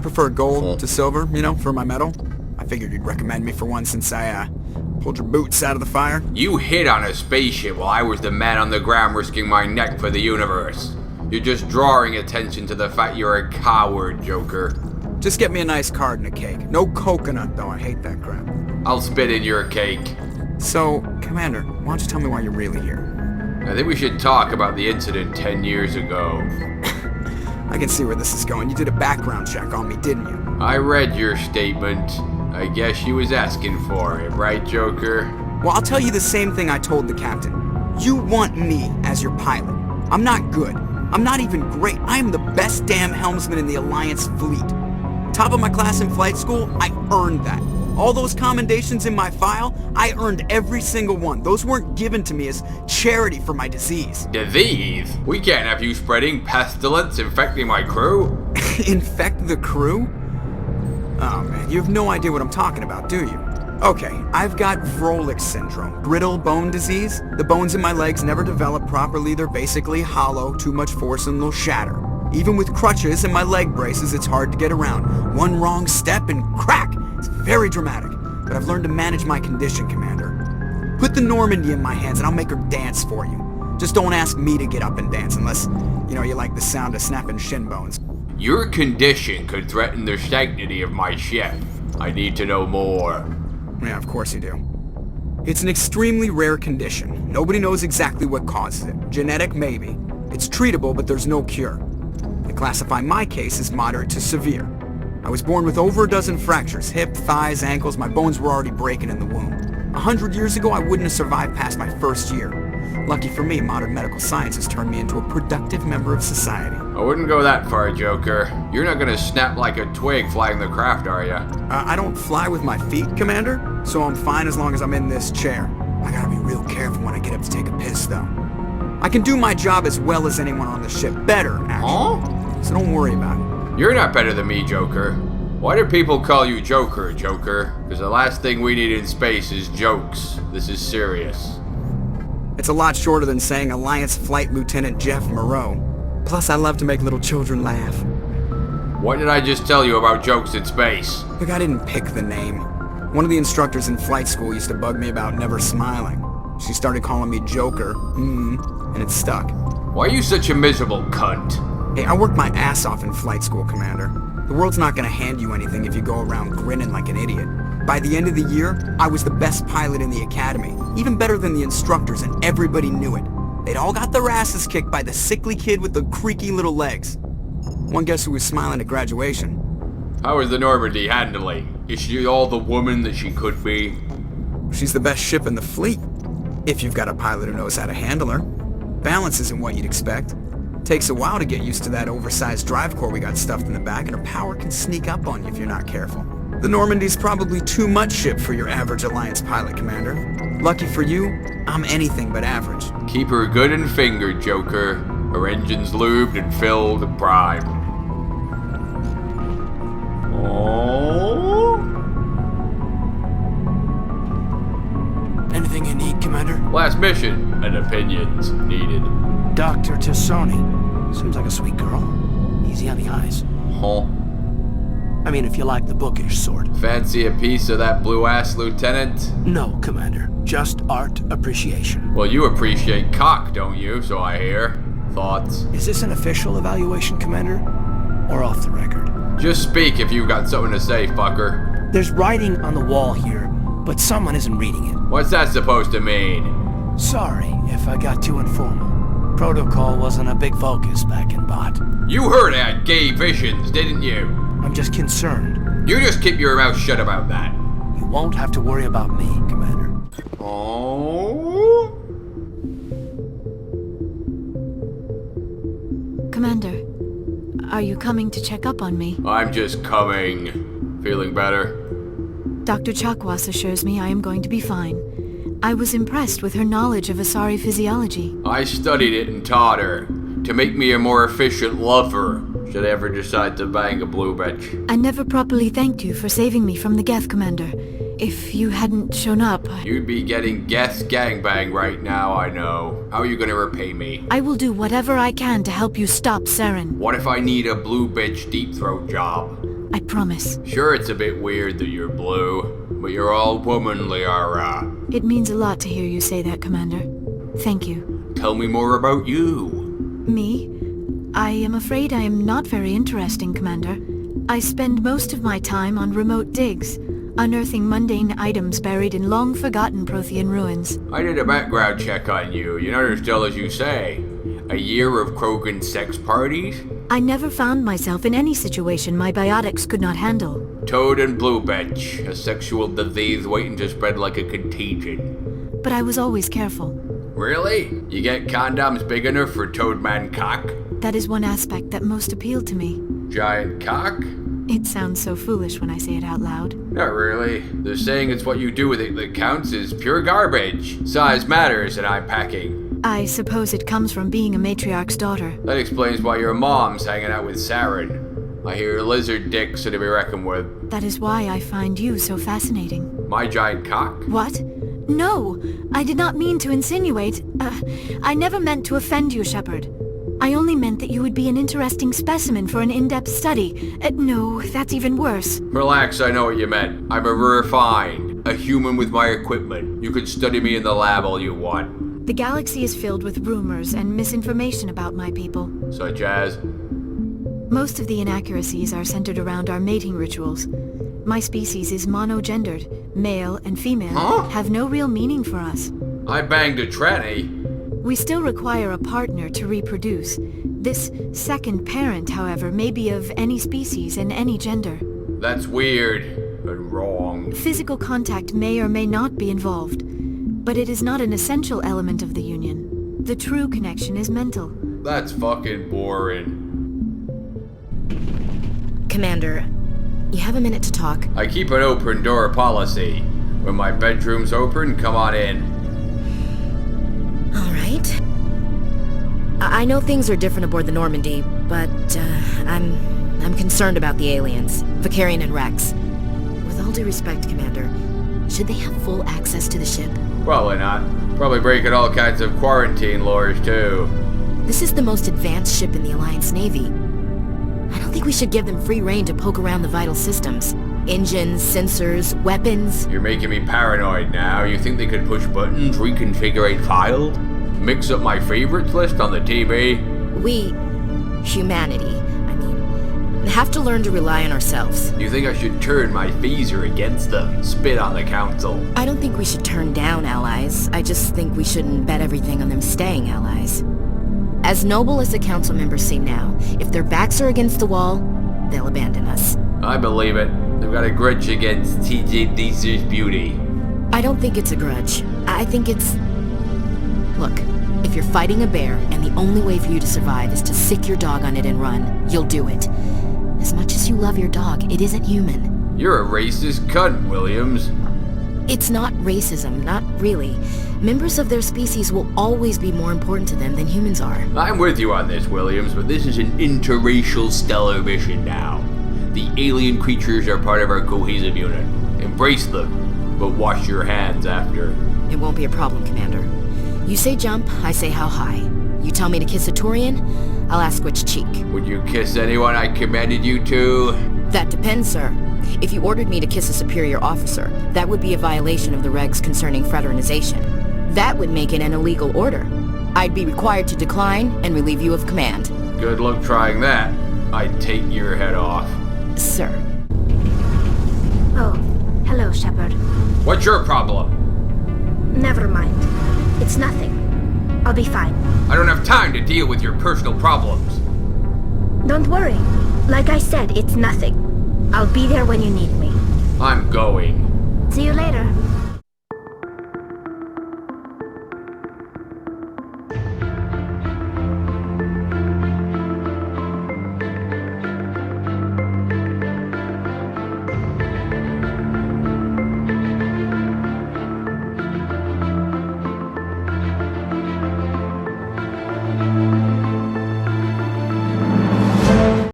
prefer gold to silver, you know, for my medal. I figured you'd recommend me for one since I, pulled your boots out of the fire. You hid on a spaceship while I was the man on the ground risking my neck for the universe. You're just drawing attention to the fact you're a coward, Joker. Just get me a nice card and a cake. No coconut, though. I hate that crap. I'll spit in your cake. So, Commander, why don't you tell me why you're really here? I think we should talk about the incident 10 years ago. I can see where this is going. You did a background check on me, didn't you? I read your statement. I guess you was asking for it, right, Joker? Well, I'll tell you the same thing I told the captain. You want me as your pilot. I'm not good. I'm not even great. I am the best damn helmsman in the Alliance fleet. Top of my class in flight school, I earned that. All those commendations in my file, I earned every single one. Those weren't given to me as charity for my disease. Disease? We can't have you spreading pestilence, infecting my crew. Infect the crew? Oh man, you have no idea what I'm talking about, do you? Okay, I've got Vrolich syndrome, brittle bone disease. The bones in my legs never develop properly. They're basically hollow, too much force and they'll shatter. Even with crutches and my leg braces, it's hard to get around. One wrong step and crack! It's very dramatic, but I've learned to manage my condition, Commander. Put the Normandy in my hands and I'll make her dance for you. Just don't ask me to get up and dance unless, you know, you like the sound of snapping shin bones. Your condition could threaten the sanctity of my ship. I need to know more. Yeah, of course you do. It's an extremely rare condition. Nobody knows exactly what causes it. Genetic, maybe. It's treatable, but there's no cure. They classify my case as moderate to severe. I was born with over a dozen fractures, hip, thighs, ankles. My bones were already breaking in the womb. 100 years ago, I wouldn't have survived past my first year. Lucky for me, modern medical science has turned me into a productive member of society. I wouldn't go that far, Joker. You're not gonna snap like a twig flying the craft, are ya? I don't fly with my feet, Commander, so I'm fine as long as I'm in this chair. I gotta be real careful when I get up to take a piss, though. I can do my job as well as anyone on the ship. Better, actually. Huh? So don't worry about it. You're not better than me, Joker. Why do people call you Joker, Joker? Because the last thing we need in space is jokes. This is serious. It's a lot shorter than saying Alliance Flight Lieutenant Jeff Moreau. Plus, I love to make little children laugh. What did I just tell you about jokes in space? Look, I didn't pick the name. One of the instructors in flight school used to bug me about never smiling. She started calling me Joker, and it stuck. Why are you such a miserable cunt? Hey, I worked my ass off in flight school, Commander. The world's not gonna hand you anything if you go around grinning like an idiot. By the end of the year, I was the best pilot in the academy, even better than the instructors, and everybody knew it. They'd all got their asses kicked by the sickly kid with the creaky little legs. One guess who was smiling at graduation? How is the Normandy handling? Is she all the woman that she could be? She's the best ship in the fleet, if you've got a pilot who knows how to handle her. Balance isn't what you'd expect. Takes a while to get used to that oversized drive core we got stuffed in the back, and her power can sneak up on you if you're not careful. The Normandy's probably too much ship for your average Alliance pilot, Commander. Lucky for you, I'm anything but average. Keep her good and fingered, Joker. Her engine's lubed and filled and primed. Oh. Anything you need, Commander? Last mission and opinions needed. Dr. Tassoni. Seems like a sweet girl. Easy on the eyes. Huh? I mean, if you like the bookish sort. Fancy a piece of that blue-ass lieutenant? No, Commander. Just art appreciation. Well, you appreciate cock, don't you? So I hear. Thoughts? Is this an official evaluation, Commander? Or off the record? Just speak if you've got something to say, fucker. There's writing on the wall here, but someone isn't reading it. What's that supposed to mean? Sorry if I got too informal. Protocol wasn't a big focus back in Bot. You heard I had gay visions, didn't you? I'm just concerned. You just keep your mouth shut about that. You won't have to worry about me, Commander. Oh. Commander, are you coming to check up on me? I'm just coming. Feeling better? Dr. Chakwas assures me I am going to be fine. I was impressed with her knowledge of Asari physiology. I studied it and taught her to make me a more efficient lover, should I ever decide to bang a blue bitch. I never properly thanked you for saving me from the Geth, Commander. If you hadn't shown up... You'd be getting Geth gangbang right now, I know. How are you gonna repay me? I will do whatever I can to help you stop Saren. What if I need a blue bitch deep throat job? I promise. Sure, it's a bit weird that you're blue, but you're all woman, Liara. It means a lot to hear you say that, Commander. Thank you. Tell me more about you. Me? I am afraid I am not very interesting, Commander. I spend most of my time on remote digs, unearthing mundane items buried in long-forgotten Prothean ruins. I did a background check on you. You're not as dull as you say. A year of Krogan sex parties? I never found myself in any situation my biotics could not handle. Toad and blue bitch. A sexual disease waiting to spread like a contagion. But I was always careful. Really? You get condoms big enough for Toadman cock? That is one aspect that most appealed to me. Giant cock? It sounds so foolish when I say it out loud. Not really. The saying it's what you do with it that counts is pure garbage. Size matters, and I'm packing. I suppose it comes from being a matriarch's daughter. That explains why your mom's hanging out with Saren. I hear lizard dicks are to be reckoned with. That is why I find you so fascinating. My giant cock? What? No, I did not mean to insinuate. I never meant to offend you, Shepard. I only meant that you would be an interesting specimen for an in-depth study. No, that's even worse. Relax, I know what you meant. I'm a rare find. A human with my equipment. You can study me in the lab all you want. The galaxy is filled with rumors and misinformation about my people. Such as? Most of the inaccuracies are centered around our mating rituals. My species is monogendered. Male and female have no real meaning for us. I banged a tranny. We still require a partner to reproduce. This second parent, however, may be of any species and any gender. That's weird and wrong. Physical contact may or may not be involved, but it is not an essential element of the union. The true connection is mental. That's fucking boring. Commander, you have a minute to talk? I keep an open door policy. When my bedroom's open, come on in. All right. I know things are different aboard the Normandy, but I'm concerned about the aliens, Vicarian and Rex. With all due respect, Commander, should they have full access to the ship? Probably not. Probably breaking all kinds of quarantine laws too. This is the most advanced ship in the Alliance Navy. I don't think we should give them free rein to poke around the vital systems. Engines, sensors, weapons. You're making me paranoid now. You think they could push buttons, reconfigure files, mix up my favorites list on the TV? We, humanity, have to learn to rely on ourselves. You think I should turn my phaser against them, spit on the council? I don't think we should turn down allies. I just think we shouldn't bet everything on them staying allies. As noble as the council members seem now, if their backs are against the wall, they'll abandon us. I believe it. They've got a grudge against TJ Deeser's beauty. I don't think it's a grudge. I think it's... Look, if you're fighting a bear and the only way for you to survive is to sick your dog on it and run, you'll do it. As much as you love your dog, it isn't human. You're a racist cunt, Williams. It's not racism, not really. Members of their species will always be more important to them than humans are. I'm with you on this, Williams, but this is an interracial stellar mission now. The alien creatures are part of our cohesive unit. Embrace them, but wash your hands after. It won't be a problem, Commander. You say jump, I say how high. You tell me to kiss a Turian, I'll ask which cheek. Would you kiss anyone I commanded you to? That depends, sir. If you ordered me to kiss a superior officer, that would be a violation of the regs concerning fraternization. That would make it an illegal order. I'd be required to decline and relieve you of command. Good luck trying that. I'd take your head off. Sir. Oh, hello, Shepard. What's your problem? Never mind. It's nothing. I'll be fine. I don't have time to deal with your personal problems. Don't worry. Like I said, it's nothing. I'll be there when you need me. I'm going. See you later.